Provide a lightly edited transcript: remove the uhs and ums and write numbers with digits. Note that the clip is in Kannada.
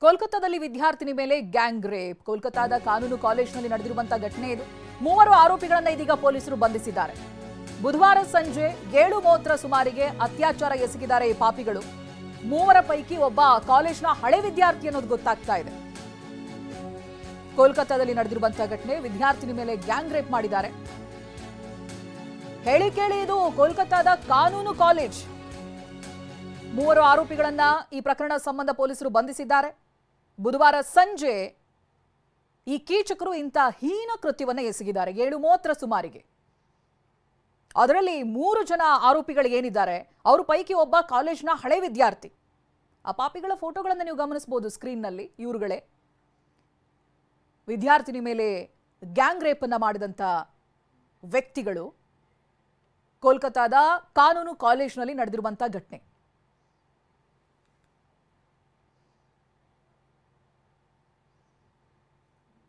ಕೋಲ್ಕತ್ತಾದಲ್ಲಿ ವಿದ್ಯಾರ್ಥಿನಿ ಮೇಲೆ ಗ್ಯಾಂಗ್ ರೇಪ್. ಕೋಲ್ಕತ್ತಾದ ಕಾನೂನು ಕಾಲೇಜಿನಲ್ಲಿ ನಡೆದಿರುವಂತಹ ಘಟನೆ ಇದು. 3 ಆರೋಪಿಗಳನ್ನು ಇದೀಗ ಪೊಲೀಸರು ಬಂಧಿಸಿದ್ದಾರೆ. ಬುಧವಾರ ಸಂಜೆ 7:30 ಸುಮಾರಿಗೆ ಅತ್ಯಾಚಾರ ಎಸಗಿದ್ದಾರೆ ಈ ಪಾಪಿಗಳು. 3 ಪೈಕಿ ಒಬ್ಬ ಕಾಲೇಜಿನ ಹಳೆ ವಿದ್ಯಾರ್ಥಿ ಅನ್ನೋದು ಗೊತ್ತಾಗ್ತಾ ಇದೆ. ಕೋಲ್ಕತ್ತಾದಲ್ಲಿ ನಡೆದಿರುವಂತಹ ಘಟನೆ, ವಿದ್ಯಾರ್ಥಿನಿ ಮೇಲೆ ಗ್ಯಾಂಗ್ ರೇಪ್ ಮಾಡಿದ್ದಾರೆ. ಹೇಳಿ ಕೇಳಿ ಇದು ಕೋಲ್ಕತ್ತಾದ ಕಾನೂನು ಕಾಲೇಜ್. 3 ಆರೋಪಿಗಳನ್ನ ಈ ಪ್ರಕರಣ ಸಂಬಂಧ ಪೊಲೀಸರು ಬಂಧಿಸಿದ್ದಾರೆ. ಬುಧವಾರ ಸಂಜೆ ಈ ಕೀಚಕರು ಇಂಥ ಹೀನ ಕೃತ್ಯವನ್ನ ಎಸಗಿದ್ದಾರೆ 7:30 ಸುಮಾರಿಗೆ. ಅದರಲ್ಲಿ 3 ಜನ ಆರೋಪಿಗಳು ಏನಿದ್ದಾರೆ ಅವರ ಪೈಕಿ ಒಬ್ಬ ಕಾಲೇಜಿನ ಹಳೆ ವಿದ್ಯಾರ್ಥಿ. ಆ ಪಾಪಿಗಳ ಫೋಟೋಗಳನ್ನು ನೀವು ಗಮನಿಸಬಹುದು ಸ್ಕ್ರೀನ್ನಲ್ಲಿ. ಇವರುಗಳೇ ವಿದ್ಯಾರ್ಥಿನಿ ಮೇಲೆ ಗ್ಯಾಂಗ್ ರೇಪ್ ಅನ್ನ ಮಾಡಿದಂತ ವ್ಯಕ್ತಿಗಳು. ಕೋಲ್ಕತ್ತಾದ ಕಾನೂನು ಕಾಲೇಜಿನಲ್ಲಿ ನಡೆದಿರುವಂತಹ ಘಟನೆ.